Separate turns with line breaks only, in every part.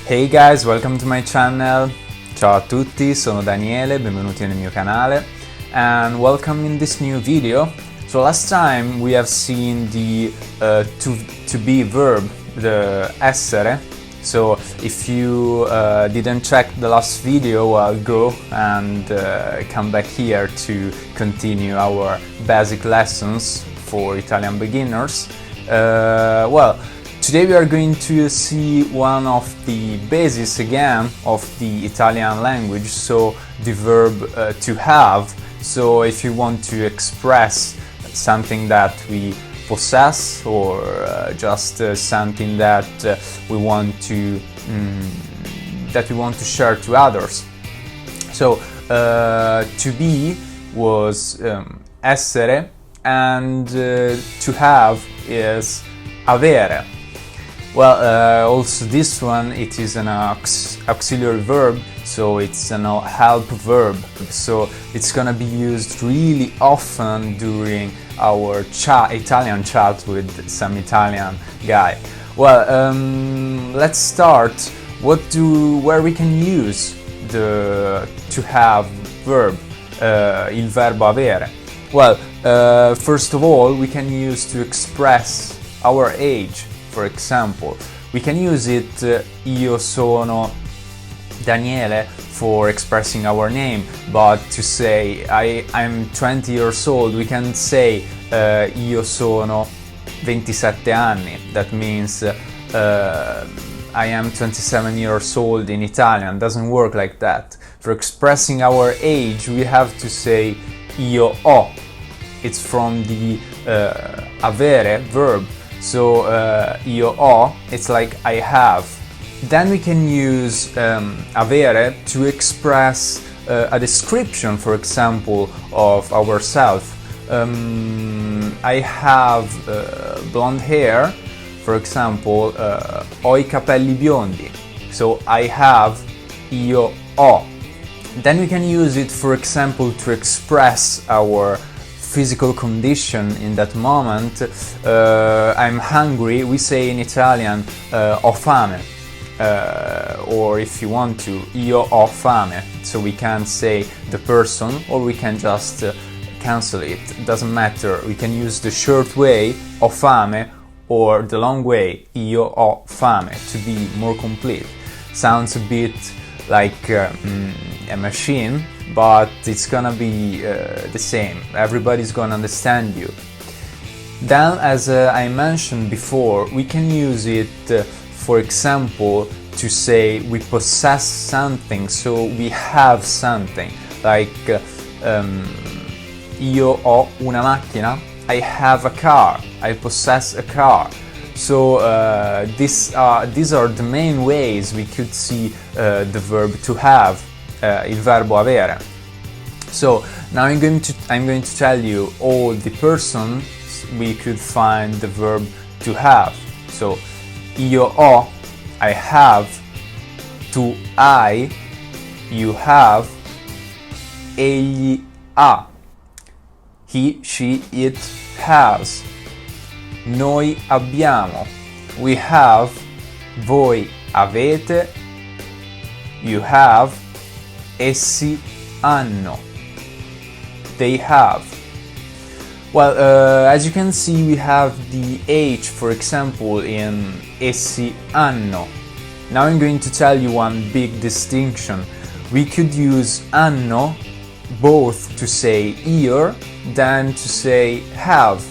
Hey guys, welcome to my channel. Ciao a tutti, sono Daniele, benvenuti nel mio canale and welcome in this new video. So last time we have seen the to be verb, the essere. So if you didn't check the last video, well, go and come back here to continue our basic lessons for Italian beginners. Today we are going to see one of the bases again of the Italian language, so the verb to have. So if you want to express something that we possess or just something that we want to share to others. So to be was essere, and to have is avere. Well, also this one, it is an auxiliary verb, so it's an help verb, so it's gonna be used really often during our Italian chat with some Italian guy. Well, let's start. Where we can use the to have verb, il verbo avere. Well, first of all, we can use to express our age. For example, we can use it io sono Daniele for expressing our name, but to say I'm 20 years old, we can say io sono 27 anni. That means I am 27 years old in Italian. Doesn't work like that. For expressing our age, we have to say io ho. It's from the avere verb. So io ho, it's like I have. Then we can use avere to express a description, for example, of ourselves. I have blonde hair, for example, ho I capelli biondi. So I have, io ho. Then we can use it, for example, to express our physical condition in that moment. I'm hungry, we say in Italian ho fame, or if you want to, io ho fame. So we can say the person, or we can just cancel it. It doesn't matter. We can use the short way, ho fame, or the long way, io ho fame, to be more complete. Sounds a bit like a machine, but it's gonna be the same. Everybody's gonna understand you. Then, as I mentioned before, we can use it, for example, to say we possess something, so we have something. Like, io ho una macchina, I have a car, I possess a car. So these are the main ways we could see the verb to have, il verbo avere. So now I'm going to tell you all the persons we could find the verb to have. So io ho, I have, tu hai, you have, egli ha, he, she, it has, noi abbiamo, we have, voi avete, you have, essi hanno, they have. Well, as you can see, we have the H, for example, in essi hanno. Now I'm going to tell you one big distinction. We could use hanno both to say io than to say have.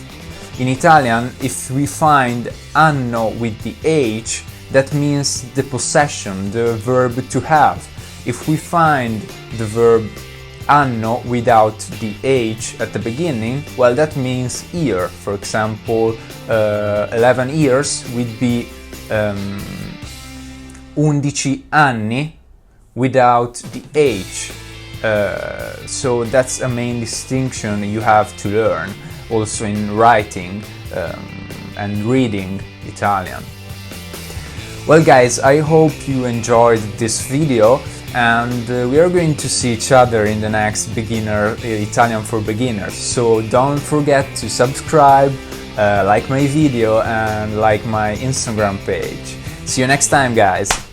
In Italian, if we find hanno with the H, that means the possession, the verb to have. If we find the verb hanno without the H at the beginning, well, that means year. For example, 11 years would be 11 anni without the H. So that's a main distinction you have to learn also in writing and reading Italian. Well guys, I hope you enjoyed this video, and we are going to see each other in the next Italian for beginners. So don't forget to subscribe, like my video and like my Instagram page. See you next time, guys!